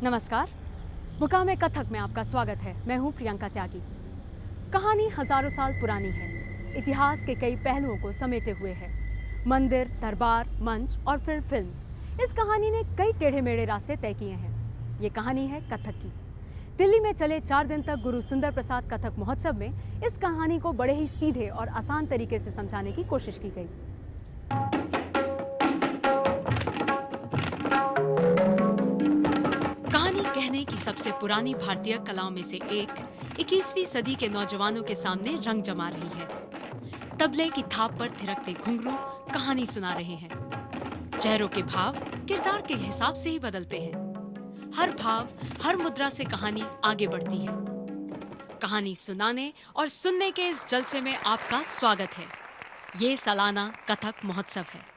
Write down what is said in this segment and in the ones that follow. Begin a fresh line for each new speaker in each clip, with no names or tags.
नमस्कार, मुकाम कथक में आपका स्वागत है। मैं हूं प्रियंका त्यागी। कहानी हजारों साल पुरानी है, इतिहास के कई पहलुओं को समेटे हुए है। मंदिर, दरबार, मंच और फिर फिल्म। इस कहानी ने कई टेढ़े मेढ़े रास्ते तय किए हैं। ये कहानी है कथक की। दिल्ली में चले 4 दिन तक गुरु सुंदर प्रसाद कथक महोत्सव में इस कहानी को बड़े ही सीधे और आसान तरीके से समझाने की कोशिश की गई। कहानी कहने की सबसे पुरानी भारतीय कलाओं में से एक 21वीं सदी के नौजवानों के सामने रंग जमा रही है। तबले की थाप पर थिरकते घुंघरू कहानी सुना रहे हैं। चेहरों के भाव किरदार के हिसाब से ही बदलते हैं। हर भाव, हर मुद्रा से कहानी आगे बढ़ती है। कहानी सुनाने और सुनने के इस जलसे में आपका स्वागत है। ये सालाना कथक महोत्सव है।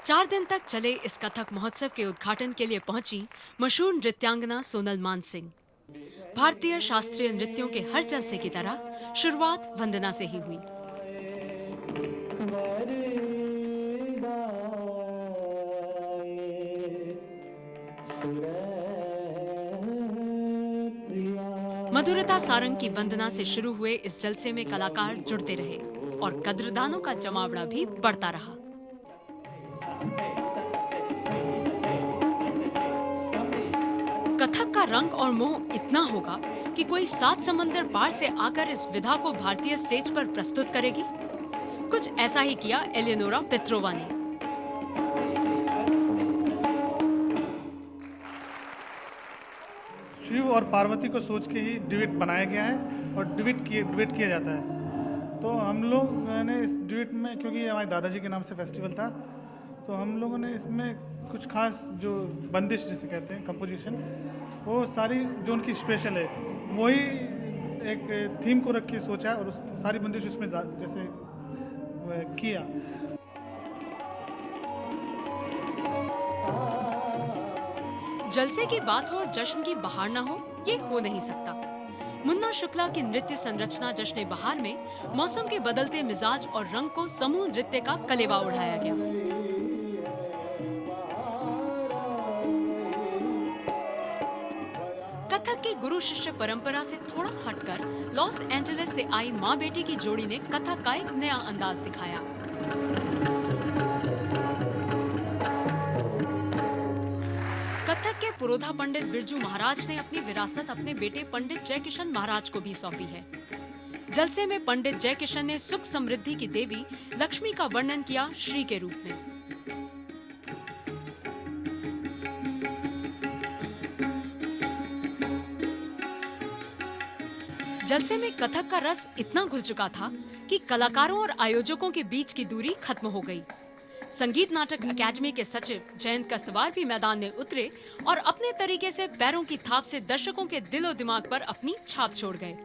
4 दिन तक चले इस कथक महोत्सव के उद्घाटन के लिए पहुंची मशहूर नृत्यांगना सोनल मानसिंह। भारतीय शास्त्रीय नृत्यों के हर जलसे की तरह शुरुआत वंदना से ही हुई। मधुरता सारंग की वंदना से शुरू हुए इस जलसे में कलाकार जुड़ते रहे और कद्रदानों का जमावड़ा भी बढ़ता रहा। कथक का रंग और मोह इतना होगा कि कोई 7 समंदर पार से आकर इस विधा को भारतीय स्टेज पर प्रस्तुत करेगी। कुछ ऐसा ही किया एलिनोरा पेट्रोवा ने।
शिव और पार्वती को सोच के ही ड्यूएट बनाया गया है और ड्यूएट किया जाता है। तो हम लोग ने इस ड्यूएट में, क्योंकि ये हमारे दादाजी के नाम से फेस्टिवल था, तो हम लोगों ने इसमें कुछ खास जो बंदिश जिसे कहते हैं कंपोजिशन, वो सारी जो उनकी स्पेशल है वही एक थीम को रख के सोचा और उस सारी बंदिश उसमें जैसे किया।
जलसे की बात हो और जश्न की बहार ना हो, ये हो नहीं सकता। मुन्ना शुक्ला की नृत्य संरचना जश्न बहार में मौसम के बदलते मिजाज और रंग को समूह नृत्य का कलेवा उड़ाया गया। कथक की गुरु शिष्य परंपरा से थोड़ा हटकर लॉस एंजलिस से आई माँ बेटी की जोड़ी ने कथक का एक नया अंदाज दिखाया। कथक के पुरोधा पंडित बिरजू महाराज ने अपनी विरासत अपने बेटे पंडित जयकिशन महाराज को भी सौंपी है। जलसे में पंडित जयकिशन ने सुख समृद्धि की देवी लक्ष्मी का वर्णन किया श्री के रूप में। जलसे में कथक का रस इतना घुल चुका था कि कलाकारों और आयोजकों के बीच की दूरी खत्म हो गई। संगीत नाटक अकादमी के सचिव जयंत कस्तवार भी मैदान में उतरे और अपने तरीके से पैरों की थाप से दर्शकों के दिलो दिमाग पर अपनी छाप छोड़ गए।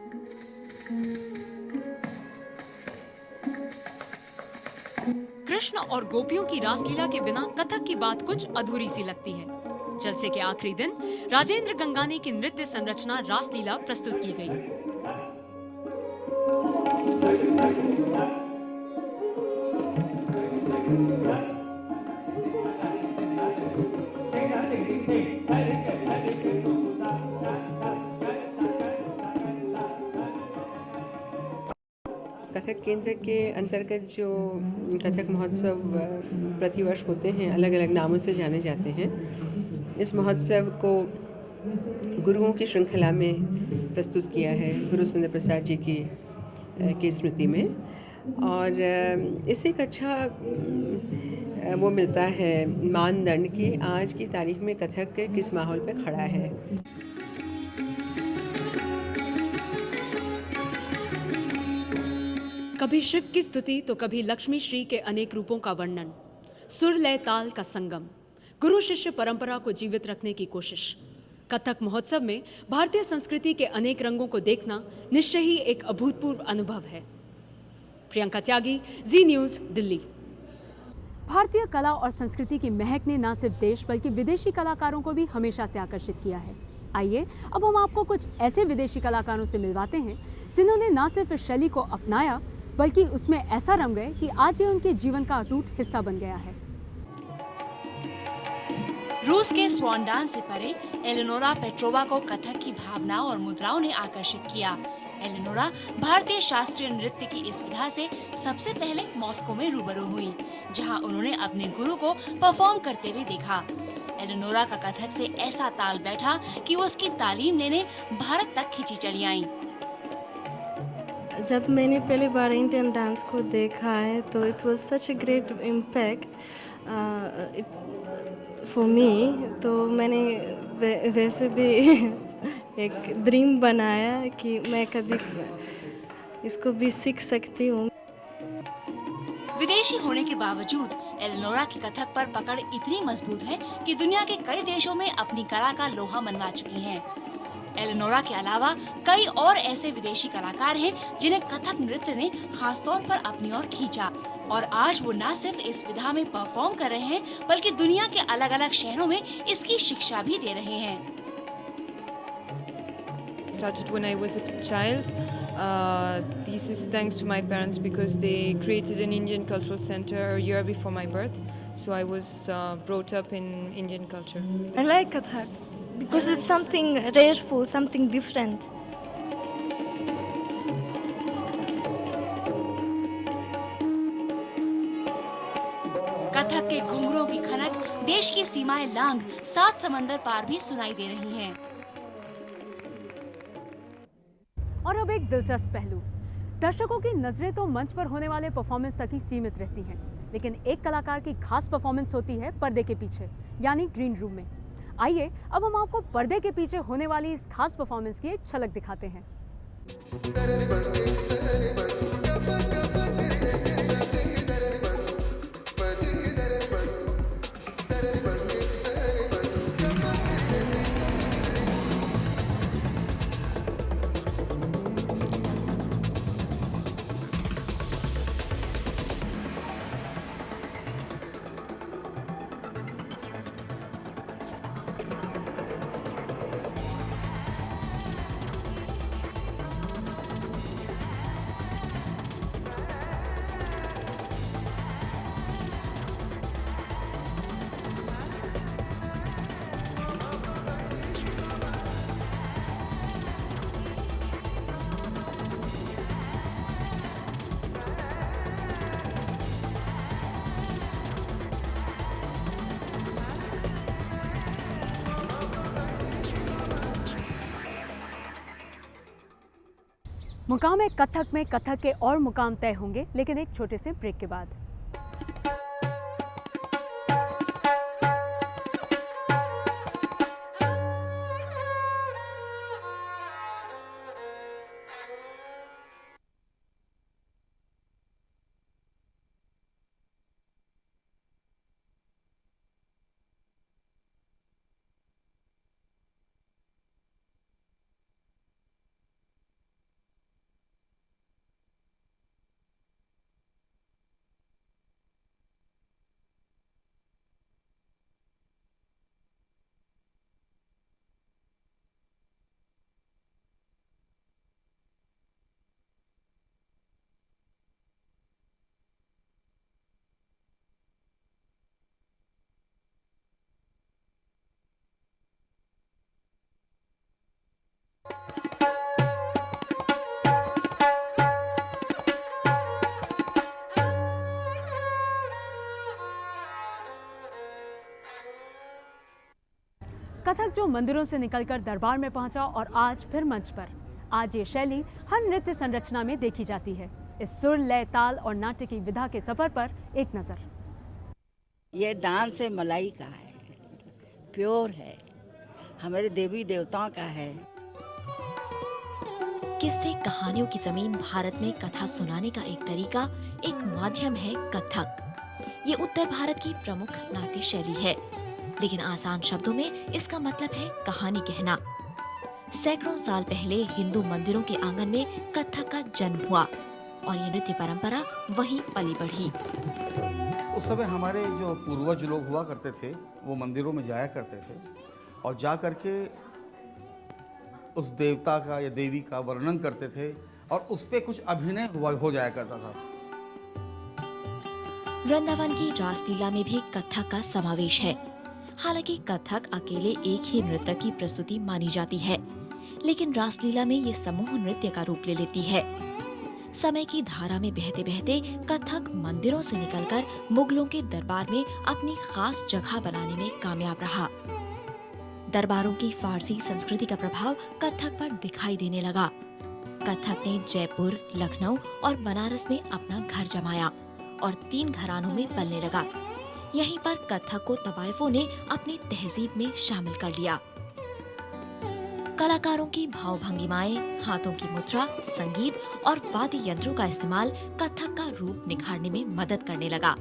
कृष्ण और गोपियों की रासलीला के बिना कथक की बात कुछ अधूरी सी लगती है। जलसे के आखिरी दिन राजेंद्र गंगानी की नृत्य संरचना रासलीला प्रस्तुत की गई।
कथक केंद्र के अंतर्गत जो कथक महोत्सव प्रतिवर्ष होते हैं, अलग अलग नामों से जाने जाते हैं। इस महोत्सव को गुरुओं की श्रृंखला में प्रस्तुत किया है गुरु सुंदर प्रसाद जी की स्मृति में, और इससे एक अच्छा वो मिलता है मानदंड कि आज की तारीख में कथक किस माहौल पे खड़ा है।
कभी शिव की स्तुति तो कभी लक्ष्मी श्री के अनेक रूपों का वर्णन, सुर लय ताल का संगम, गुरु शिष्य परंपरा को जीवित रखने की कोशिश। कथक महोत्सव में भारतीय संस्कृति के अनेक रंगों को देखना निश्चय ही एक अभूतपूर्व अनुभव है। प्रियंका त्यागी, जी न्यूज़, दिल्ली। भारतीय कला और संस्कृति की महक ने न सिर्फ देश बल्कि विदेशी कलाकारों को भी हमेशा से आकर्षित किया है। आइए अब हम आपको कुछ ऐसे विदेशी कलाकारों से मिलवाते हैं जिन्होंने न सिर्फ इस शैली को अपनाया बल्कि उसमें ऐसा रम गए कि आज ये उनके जीवन का अटूट हिस्सा बन गया है।
रूस के स्वान डांस से परे एलेनोरा पेट्रोवा को कथक की भावनाओं और मुद्राओं ने आकर्षित किया। एलेनोरा भारतीय शास्त्रीय नृत्य की इस विधा से सबसे पहले मॉस्को में रूबरू हुई, जहां उन्होंने अपने गुरु को परफॉर्म करते हुए देखा। एलेनोरा का कथक से ऐसा ताल बैठा कि वो उसकी तालीम लेने भारत तक खिंची चली आईं।
जब मैंने पहली बार इंडियन डांस को देखा है तो it was such a great impact for me. तो मैंने वैसे भी एक ड्रीम बनाया कि मैं कभी इसको भी सीख सकती हूँ।
विदेशी होने के बावजूद एलेनोरा की कथक पर पकड़ इतनी मजबूत है कि दुनिया के कई देशों में अपनी कला का लोहा मनवा चुकी हैं। एलेनोरा के अलावा कई और ऐसे विदेशी कलाकार हैं जिन्हें कथक नृत्य ने खास तौर पर अपनी ओर खींचा, और आज वो न सिर्फ इस विधा में परफॉर्म कर रहे हैं बल्कि दुनिया के अलग अलग शहरों में इसकी शिक्षा भी दे रहे हैं।
Started when I was a child. This is thanks to my parents because they created an Indian cultural center a year before my birth. So I was brought up in Indian culture.
I like Kathak because it's something rareful, something different.
Kathak के घुंघरूओं की खनक देश की सीमाएं लांघ 7 समंदर पार भी सुनाई दे रही हैं।
और अब एक दिलचस्प पहलू, दर्शकों की नजरें तो मंच पर होने वाले परफॉर्मेंस तक ही सीमित रहती हैं, लेकिन एक कलाकार की खास परफॉर्मेंस होती है पर्दे के पीछे, यानी ग्रीन रूम में। आइए अब हम आपको पर्दे के पीछे होने वाली इस खास परफॉर्मेंस की एक झलक दिखाते हैं। मुकाम है कथक में कथक के और मुकाम तय होंगे, लेकिन एक छोटे से ब्रेक के बाद। कथक जो मंदिरों से निकलकर दरबार में पहुंचा और आज फिर मंच पर। आज ये शैली हर नृत्य संरचना में देखी जाती है। इस सुर, लय, ताल और नाट्य की विधा के सफर पर एक नजर।
ये डांस है मलाई का है, प्योर है, हमारे देवी देवताओं का है।
किस्से कहानियों की जमीन भारत में कथा सुनाने का एक तरीका, एक माध्यम है कथक। ये उत्तर भारत की प्रमुख नाट्य शैली है, लेकिन आसान शब्दों में इसका मतलब है कहानी कहना। सैकड़ों साल पहले हिंदू मंदिरों के आंगन में कथक का जन्म हुआ और ये नृत्य परंपरा वहीं पली बढ़ी।
उस समय हमारे जो पूर्वज लोग हुआ करते थे वो मंदिरों में जाया करते थे और जा करके उस देवता का या देवी का वर्णन करते थे और उस पे कुछ अभिनय हो जाया करता था।
वृंदावन की रासलीला में भी कथक का समावेश है। हालांकि कथक अकेले एक ही नृत्य की प्रस्तुति मानी जाती है, लेकिन रासलीला में ये समूह नृत्य का रूप ले लेती है। समय की धारा में बहते बहते कथक मंदिरों से निकलकर मुगलों के दरबार में अपनी खास जगह बनाने में कामयाब रहा। दरबारों की फारसी संस्कृति का प्रभाव कथक पर दिखाई देने लगा। कथक ने जयपुर, लखनऊ और बनारस में अपना घर जमाया और 3 घरानों में पलने लगा। यहीं पर कथक को तवाइफों ने अपनी तहजीब में शामिल कर लिया। कलाकारों की भाव भंगिमाएं, हाथों की मुद्रा, संगीत और वाद्य यंत्रों का इस्तेमाल कथक का रूप निखारने में मदद करने लगा।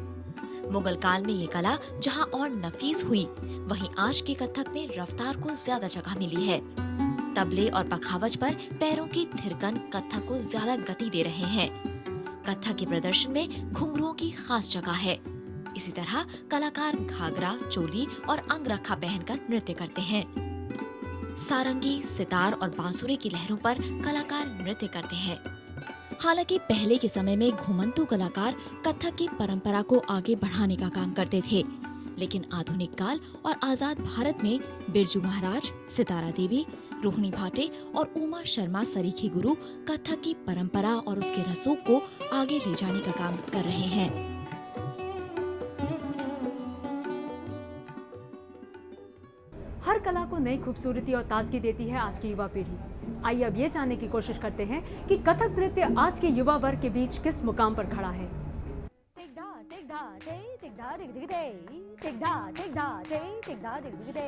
मुगल काल में ये कला जहां और नफीस हुई, वहीं आज के कथक में रफ्तार को ज्यादा जगह मिली है। तबले और पखावज पर पैरों की थिरकन कथक को ज्यादा गति दे रहे हैं। कथक के प्रदर्शन में घुंघरुओं की खास जगह है। इसी तरह कलाकार घाघरा, चोली और अंगरखा पहनकर नृत्य करते हैं। सारंगी, सितार और बांसुरी की लहरों पर कलाकार नृत्य करते हैं। हालांकि पहले के समय में घुमंतू कलाकार कथक की परंपरा को आगे बढ़ाने का काम करते थे, लेकिन आधुनिक काल और आजाद भारत में बिरजू महाराज, सितारा देवी, रोहिणी भाटे और उमा शर्मा सरीखे गुरु कथक की परंपरा और उसके रसूख को आगे ले जाने का काम कर रहे हैं।
हर कला को नई खूबसूरती और ताजगी देती है आज की युवा पीढ़ी। आइए अब ये जानने की कोशिश करते हैं कि कथक नृत्य आज के युवा वर्ग के बीच किस मुकाम पर खड़ा है।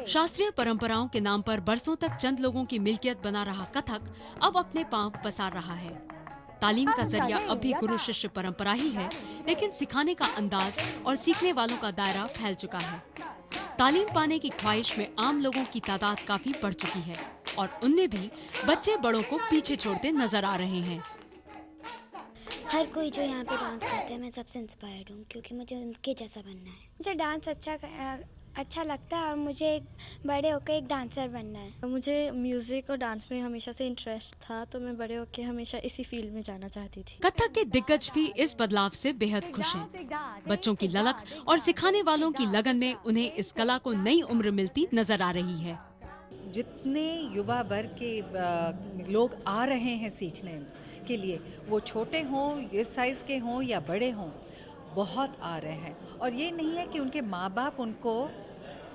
शास्त्रीय परंपराओं के नाम पर बरसों तक चंद लोगों की मिल्कियत बना रहा कथक अब अपने पांव पसार रहा है। तालीम का जरिया अब भी गुरु शिष्य परंपरा ही है, लेकिन सिखाने का अंदाज और सीखने वालों का दायरा फैल चुका है। तालीम पाने की ख्वाहिश में आम लोगों की तादाद काफी बढ़ चुकी है और उनमें भी बच्चे बड़ों को पीछे छोड़ते नजर आ रहे हैं।
हर कोई जो यहाँ पे डांस करते हैं, मैं सबसे इंस्पायर्ड हूँ क्योंकि मुझे उनके जैसा बनना है। मुझे डांस अच्छा लगता है और मुझे एक बड़े होकर एक डांसर बनना है।
मुझे म्यूज़िक और डांस में हमेशा से इंटरेस्ट था, तो मैं बड़े होकर हमेशा इसी फील्ड में जाना चाहती थी।
कथक के दिग्गज भी इस बदलाव से बेहद खुश हैं। बच्चों की ललक और सिखाने वालों की लगन में उन्हें इस कला को नई उम्र मिलती नजर आ रही है।
जितने युवा वर्ग के लोग आ रहे हैं सीखने के लिए, वो छोटे हों, इस साइज़ के हों या बड़े हों, बहुत आ रहे हैं। और ये नहीं है कि उनके माँ बाप उनको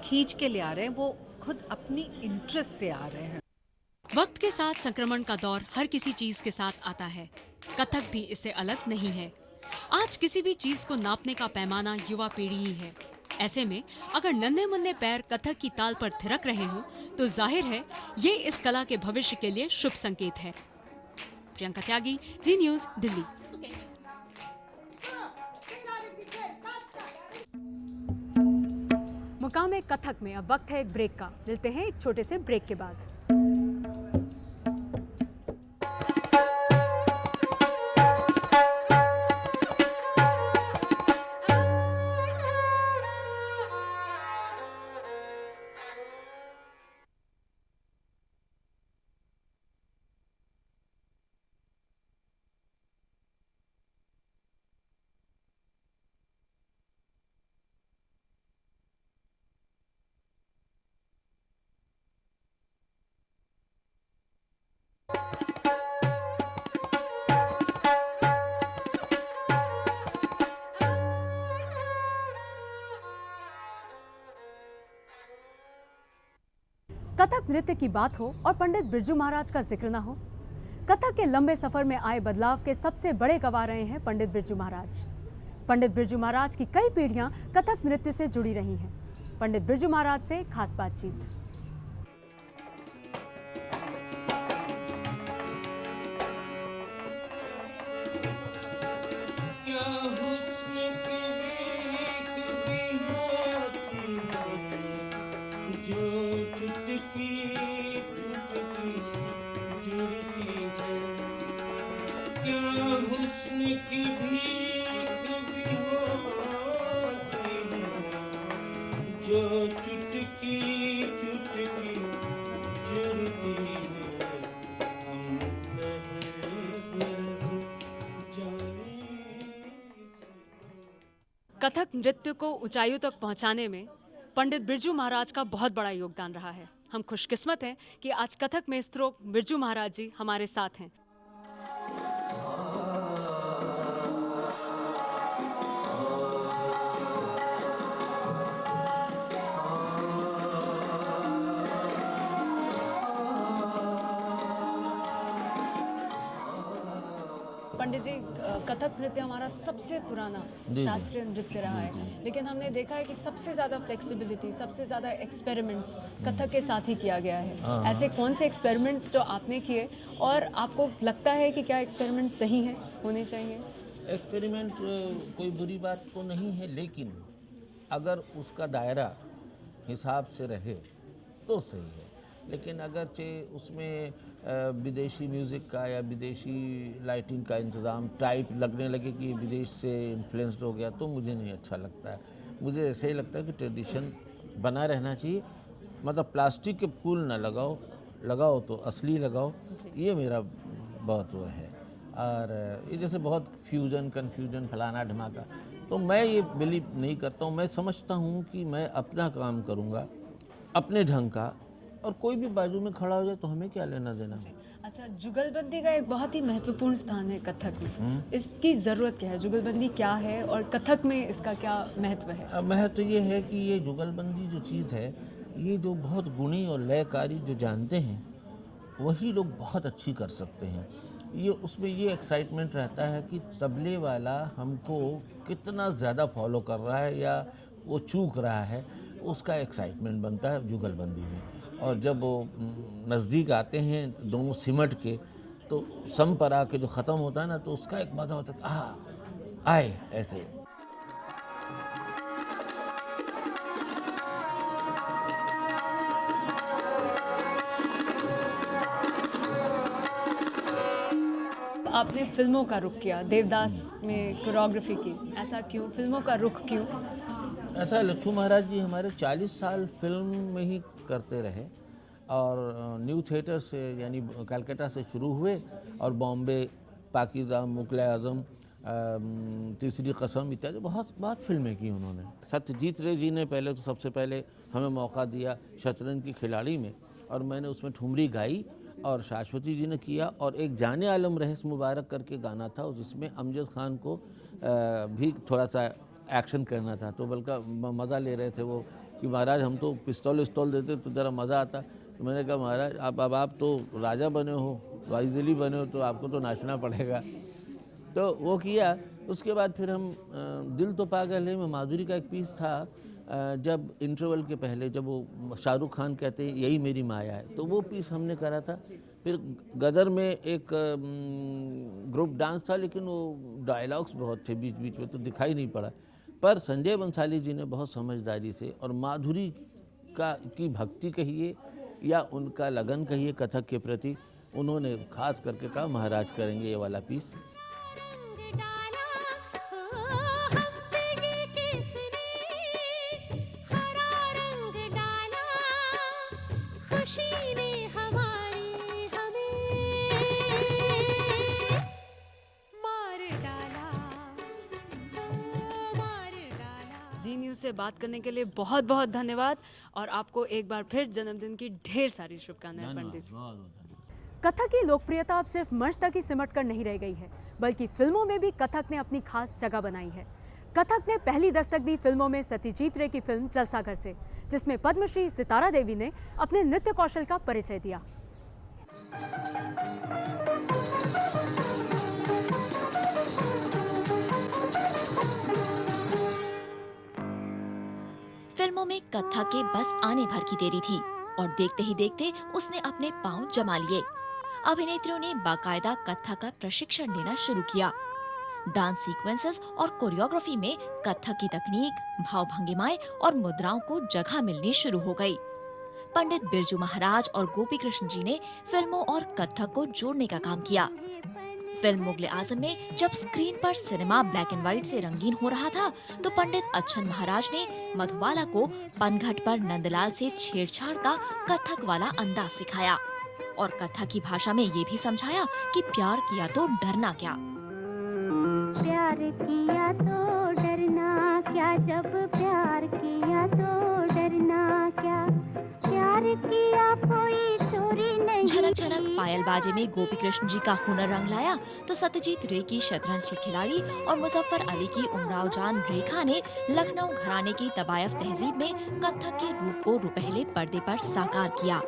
खींच के ले आ रहे हैं, वो खुद अपनी इंटरेस्ट से आ रहे हैं।
वक्त के साथ संक्रमण का दौर हर किसी चीज के साथ आता है। कथक भी इससे अलग नहीं है। आज किसी भी चीज को नापने का पैमाना युवा पीढ़ी ही है। ऐसे में अगर नन्हे मुन्ने पैर कथक की ताल पर थिरक रहे हों, तो जाहिर है ये इस कला के भविष्य के लिए शुभ संकेत है। प्रियंका त्यागी, जी न्यूज़, दिल्ली। मुकाम कथक में अब वक्त है एक ब्रेक का। मिलते हैं एक छोटे से ब्रेक के बाद। कथक नृत्य की बात हो और पंडित बिरजू महाराज का जिक्र न हो। कथक के लंबे सफर में आए बदलाव के सबसे बड़े गवाह रहे हैं पंडित बिरजू महाराज। पंडित बिरजू महाराज की कई पीढ़ियां कथक नृत्य से जुड़ी रही हैं। पंडित बिरजू महाराज से खास बातचीत। कथक नृत्य को ऊंचाइयों तक पहुंचाने में पंडित बिरजू महाराज का बहुत बड़ा योगदान रहा है। हम खुशकिस्मत हैं कि आज कथक मेस्त्रो बिरजू महाराज जी हमारे साथ हैं। पंडित जी, कथक नृत्य हमारा सबसे पुराना शास्त्रीय नृत्य रहा है, लेकिन हमने देखा है कि सबसे ज़्यादा फ्लेक्सिबिलिटी, सबसे ज़्यादा एक्सपेरिमेंट्स कथक के साथ ही किया गया है। ऐसे कौन से एक्सपेरिमेंट्स जो आपने किए और आपको लगता है कि क्या एक्सपेरिमेंट सही हैं, होने चाहिए?
एक्सपेरिमेंट कोई बुरी बात तो नहीं है, लेकिन अगर उसका दायरा हिसाब से रहे तो सही है। लेकिन अगरचे उसमें विदेशी म्यूज़िक का या विदेशी लाइटिंग का इंतज़ाम टाइप लगने लगे कि विदेश से इन्फ्लुएंस्ड हो गया, तो मुझे नहीं अच्छा लगता है। मुझे ऐसे ही लगता है कि ट्रेडिशन बना रहना चाहिए। मतलब प्लास्टिक के फूल ना लगाओ तो असली लगाओ, ये मेरा बहुत वो है। और ये जैसे बहुत फ्यूजन कन्फ्यूजन फलाना ढमाका, तो मैं ये बिलीव नहीं करता हूँ। मैं समझता हूँ कि मैं अपना काम करूँगा अपने ढंग का, और कोई भी बाजू में खड़ा हो जाए तो हमें क्या लेना देना।
अच्छा, जुगलबंदी का एक बहुत ही महत्वपूर्ण स्थान है कथक में, इसकी ज़रूरत क्या है? जुगलबंदी क्या है और कथक में इसका क्या महत्व है?
महत्व ये है कि ये जुगलबंदी जो चीज़ है, ये जो बहुत गुणी और लयकारी जो जानते हैं वही लोग बहुत अच्छी कर सकते हैं। ये उसमें ये एक्साइटमेंट रहता है कि तबले वाला हमको कितना ज़्यादा फॉलो कर रहा है या वो चूक रहा है, उसका एक्साइटमेंट बनता है जुगलबंदी में। और जब वो नज़दीक आते हैं दोनों सिमट के, तो सम पर आके जो ख़त्म होता है ना, तो उसका एक मज़ा होता है, आए ऐसे।
आपने फिल्मों का रुख किया, देवदास में कोरियोग्राफी की, ऐसा क्यों? फिल्मों का रुख क्यों?
ऐसा लक्ष्मू महाराज जी हमारे 40 साल फिल्म में ही करते रहे, और न्यू थिएटर से यानी कलकत्ता से शुरू हुए, और बॉम्बे, पाकिस्तान, मुगल आज़म, तीसरी कसम इत्यादि बहुत फिल्में की उन्होंने। सत्यजीत रे जी ने पहले तो सबसे पहले हमें मौका दिया शतरंज की खिलाड़ी में, और मैंने उसमें ठुमरी गाई, और शाश्वती जी ने किया। और एक जाने आलम रहस मुबारक करके गाना था, जिसमें अमजद खान को भी थोड़ा सा एक्शन करना था, तो बल्कि मज़ा ले रहे थे वो कि महाराज हम तो पिस्तौल विस्तौल देते तो ज़रा मज़ा आता। तो मैंने कहा महाराज आप तो राजा बने हो, वाइजली बने हो, तो आपको तो नाचना पड़ेगा। तो वो किया। उसके बाद फिर हम दिल तो पागल है में माधुरी का एक पीस था, जब इंटरवल के पहले जब वो शाहरुख खान कहते हैं यही मेरी माया है, तो वो पीस हमने करा था। फिर गदर में एक ग्रुप डांस था, लेकिन वो डायलॉग्स बहुत थे बीच बीच में, तो दिखाई नहीं पड़ा। पर संजय बंसाली जी ने बहुत समझदारी से, और माधुरी की भक्ति कहिए या उनका लगन कहिए कथक के प्रति, उन्होंने खास करके कहा महाराज करेंगे ये वाला पीस।
से बात करने के लिए बहुत बहुत धन्यवाद, और आपको एक बार फिर जन्मदिन की ढेर सारी शुभकामनाएं पंडित जी। कथक की लोकप्रियता अब सिर्फ मंच तक ही सिमट कर नहीं रह गई है, बल्कि फिल्मों में भी कथक ने अपनी खास जगह बनाई है। कथक ने पहली दस्तक दी फिल्मों में सत्यजीत रे की फिल्म जलसाघर से, जिसमें पद्मश्री सितारा देवी ने अपने नृत्य कौशल का परिचय दिया।
फिल्मों में कथक के बस आने भर की देरी थी, और देखते ही देखते उसने अपने पांव जमा लिए। अभिनेत्रियों ने बाकायदा कथक का प्रशिक्षण लेना शुरू किया। डांस सीक्वेंसेस और कोरियोग्राफी में कथक की तकनीक, भाव भंगिमाएं और मुद्राओं को जगह मिलनी शुरू हो गई। पंडित बिरजू महाराज और गोपी कृष्ण जी ने फिल्मों और कथक को जोड़ने का काम किया। फिल्म मुगल आजम में जब स्क्रीन पर सिनेमा ब्लैक एंड व्हाइट से रंगीन हो रहा था, तो पंडित अच्छन महाराज ने मधुबाला को पनघट पर नंदलाल से छेड़छाड़ का कथक वाला अंदाज सिखाया, और कथक की भाषा में ये भी समझाया कि प्यार किया तो डरना क्या।
प्यार किया तो डरना क्या, जब प्यार किया तो डरना
कनक छनक पायल बाजे में गोपी कृष्ण जी का हुनर रंग लाया तो सत्यजीत रे की शतरंज के खिलाड़ी और मुजफ्फर अली की उमराव जान रेखा ने लखनऊ घराने की तबायफ तहजीब में कथक के रूप को रुपहले पर्दे पर साकार किया।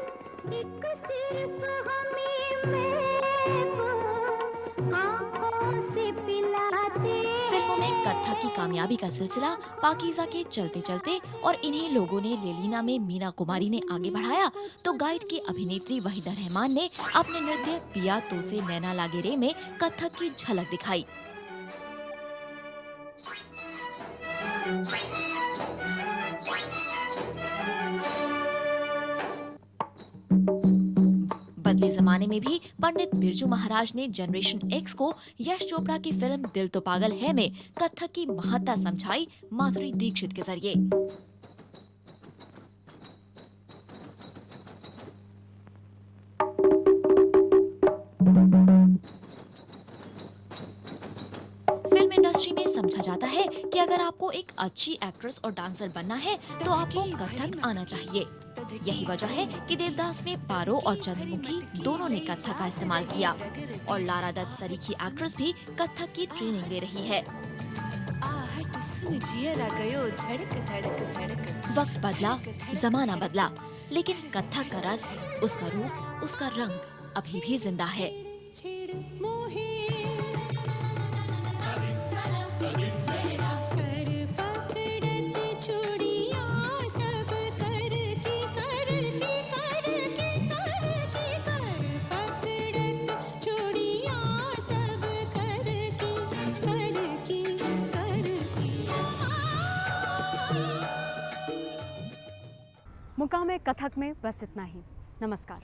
फिल्मों में कथक की कामयाबी का सिलसिला पाकीज़ा के चलते चलते और इन्हीं लोगों ने लेलीना में मीना कुमारी ने आगे बढ़ाया तो गाइड की अभिनेत्री वहीदा रहमान ने अपने नृत्य पिया तो से नैना लागे रे में कथक की झलक दिखाई। बदले जमाने में भी पंडित बिरजू महाराज ने जनरेशन एक्स को यश चोपड़ा की फिल्म दिल तो पागल है में कथक की महत्ता समझाई माधुरी दीक्षित के जरिए। फिल्म इंडस्ट्री में समझा जाता है कि अगर आपको एक अच्छी एक्ट्रेस और डांसर बनना है तो आपको कथक आना चाहिए। यही वजह है कि देवदास में पारो और चंद्रमुखी दोनों ने कथक का इस्तेमाल किया और लारा दत्त सरीखी एक्ट्रेस भी कथक की ट्रेनिंग ले रही है। वक्त बदला, जमाना बदला, लेकिन कथक का रस, उसका रूप, उसका रंग अभी भी जिंदा है।
मुकाम कथक में बस इतना ही। नमस्कार।